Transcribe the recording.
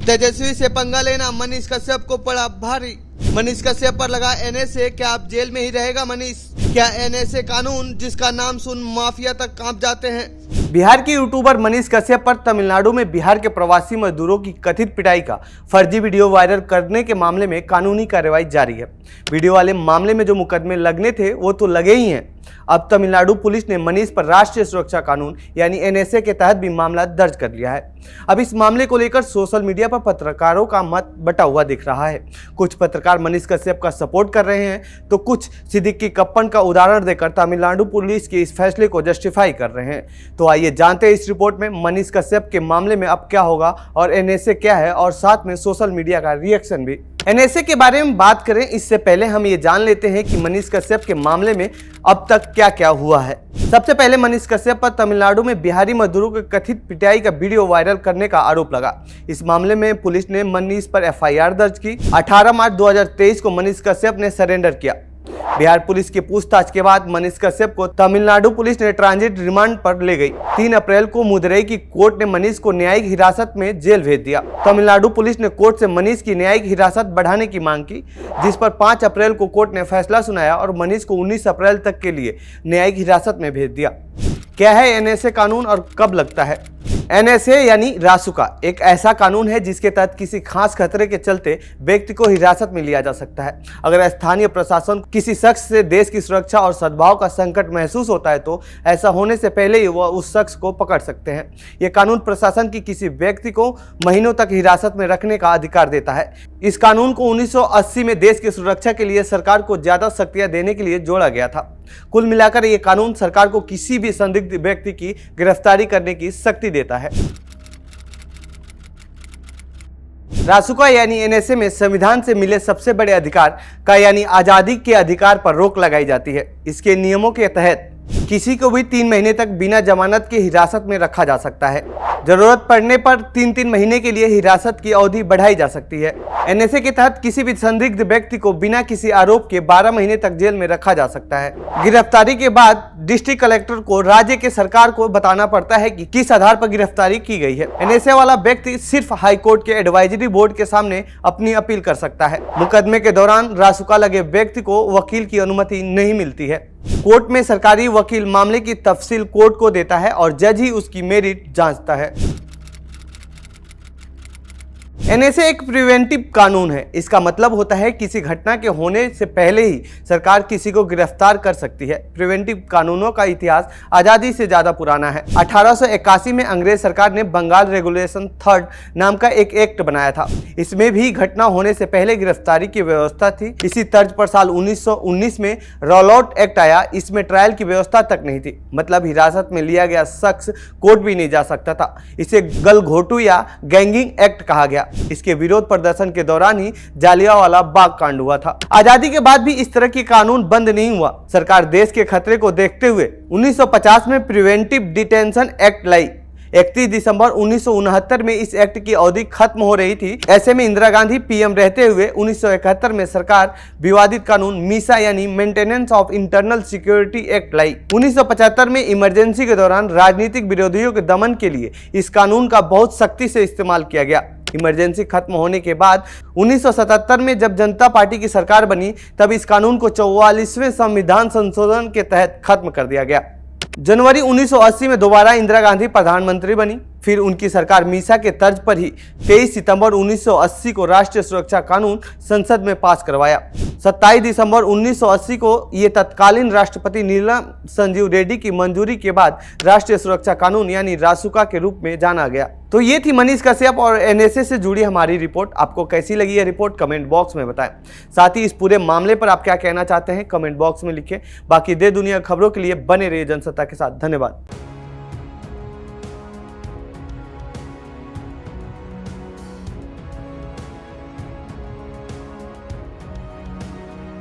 तेजस्वी से पंगा लेना मनीष कश्यप को पड़ा भारी। मनीष कश्यप पर लगा एनएसए, क्या अब जेल में ही रहेगा मनीष? क्या एनएसए कानून जिसका नाम सुन माफिया तक कांप जाते हैं? बिहार के यूट्यूबर मनीष कश्यप पर तमिलनाडु में बिहार के प्रवासी मजदूरों की कथित पिटाई का फर्जी वीडियो वायरल करने के मामले में कानूनी कार्रवाई जारी है। वीडियो वाले मामले में जो मुकदमे लगने थे वो तो लगे ही हैं। अब तमिलनाडु पुलिस ने मनीष पर राष्ट्रीय सुरक्षा कानून यानी एनएसए के तहत भी मामला दर्ज कर लिया है। अब इस मामले को लेकर सोशल मीडिया पर पत्रकारों का मत बटा हुआ दिख रहा है। कुछ पत्रकार मनीष कश्यप का सपोर्ट कर रहे हैं तो कुछ सिद्दीकी कप्पन का उदाहरण देकर तमिलनाडु पुलिस के इस फैसले को जस्टिफाई कर रहे हैं। तो आइए जानते हैं इस रिपोर्ट में मनीष कश्यप के मामले में अब क्या होगा और एनएसए क्या है, और साथ में सोशल मीडिया का रिएक्शन भी। एनएसए के बारे में बात करें इससे पहले हम ये जान लेते हैं कि मनीष कश्यप के मामले में अब तक क्या क्या हुआ है। सबसे पहले मनीष कश्यप पर तमिलनाडु में बिहारी मजदूरों की कथित पिटाई का वीडियो वायरल करने का आरोप लगा। इस मामले में पुलिस ने मनीष पर एफआईआर दर्ज की। 18 मार्च 2023 को मनीष कश्यप ने सरेंडर किया। बिहार पुलिस की पूछताछ के बाद मनीष कश्यप को तमिलनाडु पुलिस ने ट्रांजिट रिमांड पर ले गई। 3 अप्रैल को मदुरई की कोर्ट ने मनीष को न्यायिक हिरासत में जेल भेज दिया। तमिलनाडु पुलिस ने कोर्ट से मनीष की न्यायिक हिरासत बढ़ाने की मांग की, जिस पर 5 अप्रैल को कोर्ट ने फैसला सुनाया और मनीष को 19 अप्रैल तक के लिए न्यायिक हिरासत में भेज दिया। क्या है एनएसए कानून और कब लगता है? एनएसए यानी रासुका एक ऐसा कानून है जिसके तहत किसी खास खतरे के चलते व्यक्ति को हिरासत में लिया जा सकता है। अगर स्थानीय प्रशासन किसी शख्स से देश की सुरक्षा और सद्भाव का संकट महसूस होता है तो ऐसा होने से पहले ही वह उस शख्स को पकड़ सकते हैं। यह कानून प्रशासन की किसी व्यक्ति को महीनों तक हिरासत में रखने का अधिकार देता है। इस कानून को 1980 में देश की सुरक्षा के लिए सरकार को ज्यादा शक्तियां देने के लिए जोड़ा गया था। कुल मिलाकर यह कानून सरकार को किसी भी संदिग्ध व्यक्ति की गिरफ्तारी करने की शक्ति देता है। रासुका यानी एनएसए में संविधान से मिले सबसे बड़े अधिकार का यानी आजादी के अधिकार पर रोक लगाई जाती है। इसके नियमों के तहत किसी को भी 3 महीने तक बिना जमानत के हिरासत में रखा जा सकता है। जरूरत पड़ने पर 3-3 महीने के लिए हिरासत की अवधि बढ़ाई जा सकती है। एनएसए के तहत किसी भी संदिग्ध व्यक्ति को बिना किसी आरोप के 12 महीने तक जेल में रखा जा सकता है। गिरफ्तारी के बाद डिस्ट्रिक्ट कलेक्टर को राज्य के सरकार को बताना पड़ता है कि किस आधार पर गिरफ्तारी की गई है। एनएसए वाला व्यक्ति सिर्फ हाईकोर्ट के एडवाइजरी बोर्ड के सामने अपनी अपील कर सकता है। मुकदमे के दौरान रासुका लगे व्यक्ति को वकील की अनुमति नहीं मिलती है। कोर्ट में सरकारी वकील मामले की तफसील कोर्ट को देता है और जज ही उसकी मेरिट जांचता है। एनएसए एक प्रिवेंटिव कानून है। इसका मतलब होता है किसी घटना के होने से पहले ही सरकार किसी को गिरफ्तार कर सकती है। प्रिवेंटिव कानूनों का इतिहास आजादी से ज्यादा पुराना है। 1881 में अंग्रेज सरकार ने बंगाल रेगुलेशन 3 नाम का एक एक्ट बनाया था। इसमें भी घटना होने से पहले गिरफ्तारी की व्यवस्था थी। इसी तर्ज पर साल 1919 में रॉलआउट एक्ट आया। इसमें ट्रायल की व्यवस्था तक नहीं थी, मतलब हिरासत में लिया गया शख्स कोर्ट भी नहीं जा सकता था। इसे गलघोटू या गैंगिंग एक्ट कहा गया। इसके विरोध प्रदर्शन के दौरान ही जालियांवाला बाग कांड हुआ था। आजादी के बाद भी इस तरह के कानून बंद नहीं हुआ। सरकार देश के खतरे को देखते हुए 1950 में प्रिवेंटिव डिटेंशन एक्ट लाई। 31 दिसंबर 1969 में इस एक्ट की अवधि खत्म हो रही थी। ऐसे में इंदिरा गांधी पीएम रहते हुए 1971 में सरकार विवादित कानून मीसा यानी maintenance of internal security act लाई। 1975 में इमरजेंसी के दौरान राजनीतिक विरोधियों के दमन के लिए इस कानून का बहुत सख्ती से इस्तेमाल किया गया। इमरजेंसी खत्म होने के बाद 1977 में जब जनता पार्टी की सरकार बनी तब इस कानून को 44वें संविधान संशोधन के तहत खत्म कर दिया गया। जनवरी 1980 में दोबारा इंदिरा गांधी प्रधानमंत्री बनी। फिर उनकी सरकार मीसा के तर्ज पर ही 23 सितंबर 1980 को राष्ट्रीय सुरक्षा कानून संसद में पास करवाया। 27 दिसंबर 1980 को ये तत्कालीन राष्ट्रपति नीलम संजीव रेड्डी की मंजूरी के बाद राष्ट्रीय सुरक्षा कानून यानी रासुका के रूप में जाना गया। तो ये थी मनीष कश्यप और एनएसए से जुड़ी हमारी रिपोर्ट। आपको कैसी लगी ये रिपोर्ट कमेंट बॉक्स में बताएं। साथ ही इस पूरे मामले पर आप क्या कहना चाहते हैं कमेंट बॉक्स में लिखें। बाकी देश दुनिया खबरों के लिए बने रहिए जनसत्ता के साथ। धन्यवाद।